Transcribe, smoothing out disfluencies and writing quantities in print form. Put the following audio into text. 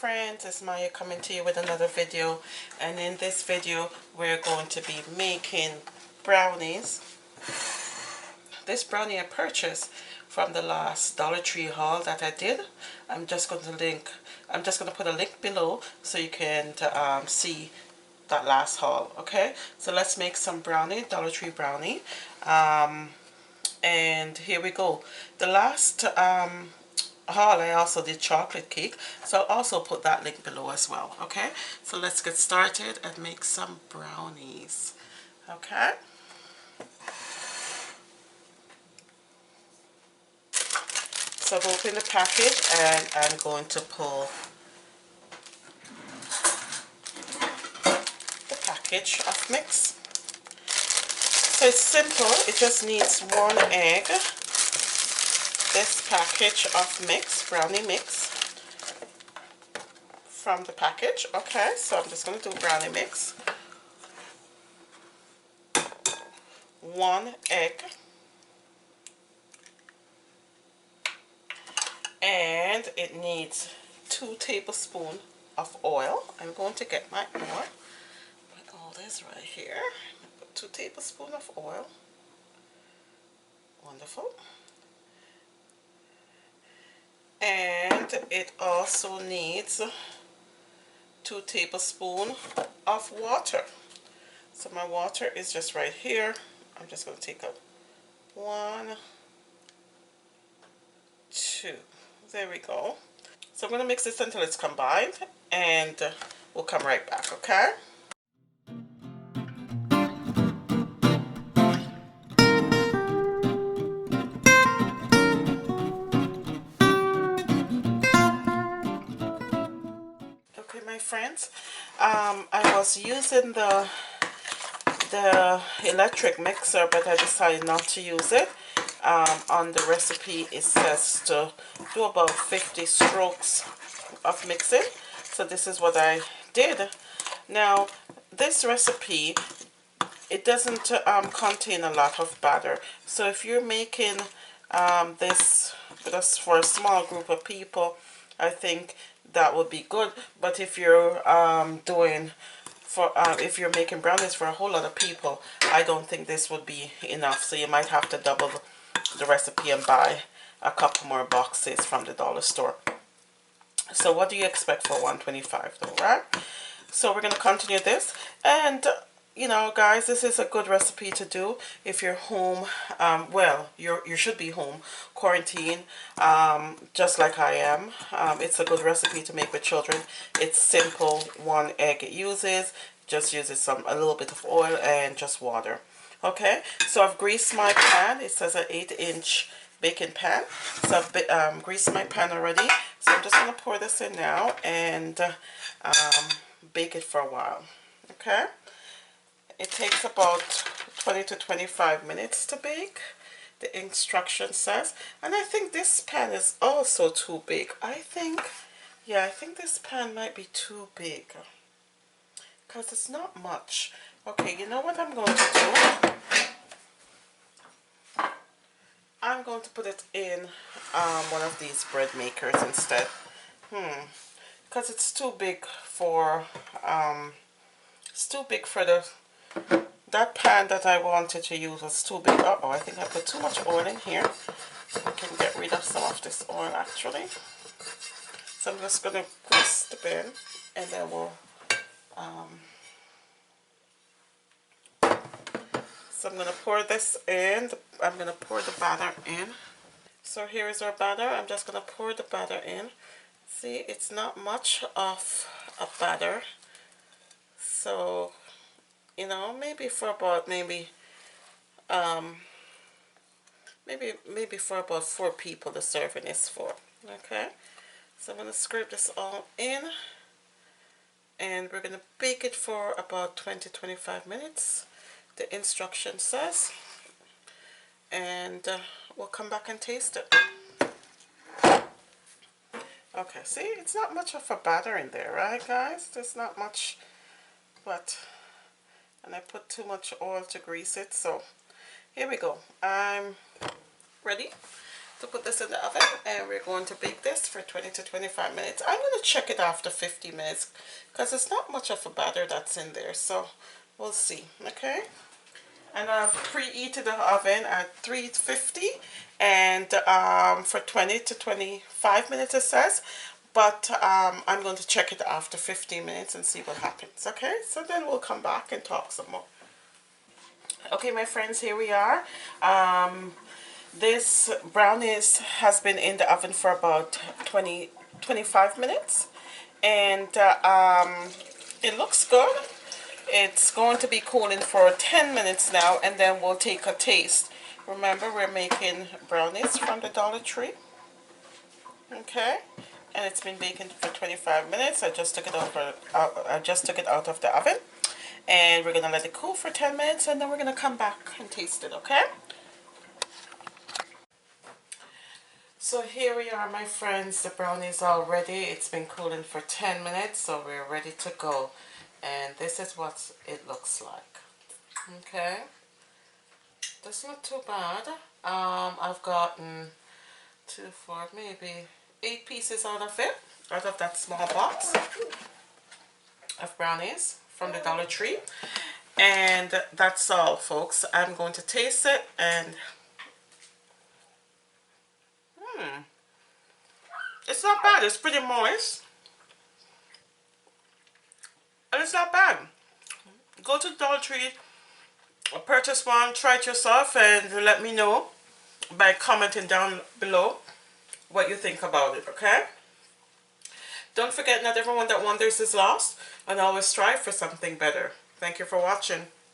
friends, it's Maya coming to you with another video, and in this video we're going to be making brownies. This brownie I purchased from the last Dollar Tree haul that I did. I'm just going to put a link below so you can see that last haul. Okay, so let's make some brownie, Dollar Tree brownie. And here we go. The last haul I also did chocolate cake, so I'll also put that link below as well. Okay, so let's get started and make some brownies. Okay, so I've opened the package and I'm going to pull the package of mix. So it's simple, it just needs one egg, this package of mix, brownie mix from the package. Okay, so I'm just going to do brownie mix, one egg, and it needs 2 tablespoons of oil. I'm going to get my oil, put all this right here, put 2 tablespoons of oil. Wonderful. And it also needs 2 tablespoons of water. So my water is just right here. I'm just going to take out 1, 2. There we go. So I'm going to mix this until it's combined, and we'll come right back, okay? Okay, my friends, I was using the electric mixer, but I decided not to use it. On the recipe it says to do about 50 strokes of mixing, so this is what I did. Now this recipe, it doesn't contain a lot of batter, so if you're making this just for a small group of people, I think that would be good. But if you're if you're making brownies for a whole lot of people, I don't think this would be enough, so you might have to double the recipe and buy a couple more boxes from the dollar store. So what do you expect for $1.25 though, right? So we're going to continue this, and you know, guys, this is a good recipe to do if you're home. Well, you should be home quarantine, just like I am. It's a good recipe to make with children. It's simple. 1 egg it uses, just uses a little bit of oil and just water. Okay, so I've greased my pan. It says an 8-inch baking pan, so I've greased my pan already. So I'm just going to pour this in now and bake it for a while. Okay, it takes about 20 to 25 minutes to bake, the instruction says. And I think this pan is also too big. I think this pan might be too big because it's not much. Okay, you know what I'm going to do? I'm going to put it in one of these bread makers instead. Because it's too big for that pan that I wanted to use was too big. Uh-oh, I think I put too much oil in here. I can get rid of some of this oil actually. So I'm just going to grease the pan, and then we'll so I'm going to pour this in. I'm going to pour the batter in. So here is our batter. I'm just going to pour the batter in. See, it's not much of a batter. So, you know, maybe for about maybe for about 4 people the serving is for. Okay, so I'm going to scrape this all in, and we're going to bake it for about 20-25 minutes, the instruction says, and we'll come back and taste it. Okay, see, it's not much of a batter in there, right guys? There's not much, and I put too much oil to grease it. So here we go. I'm ready. to put this in the oven, and we're going to bake this for 20 to 25 minutes. I'm going to check it after 50 minutes because it's not much of a batter that's in there, so we'll see. Okay, and I've preheated the oven at 350 and for 20 to 25 minutes it says, but I'm going to check it after 15 minutes and see what happens. Okay, so then we'll come back and talk some more. Okay, my friends, here we are. This brownies has been in the oven for about 25 minutes, and it looks good. It's going to be cooling for 10 minutes now, and then we'll take a taste. Remember, we're making brownies from the Dollar Tree. Okay, and it's been baking for 25 minutes. I just took it out of the oven, and we're gonna let it cool for 10 minutes, and then we're gonna come back and taste it. Okay. So here we are, my friends. The brownies are ready. It's been cooling for 10 minutes, so we're ready to go. And this is what it looks like. Okay, that's not too bad. I've gotten 2, 4, maybe 8 pieces out of it, out of that small box of brownies from the Dollar Tree. And that's all, folks. I'm going to taste it, and it's not bad. It's pretty moist, and it's not bad. Go to the Dollar Tree, purchase one, try it yourself, and let me know by commenting down below what you think about it. Okay, don't forget, not everyone that wonders is lost, and always strive for something better. Thank you for watching.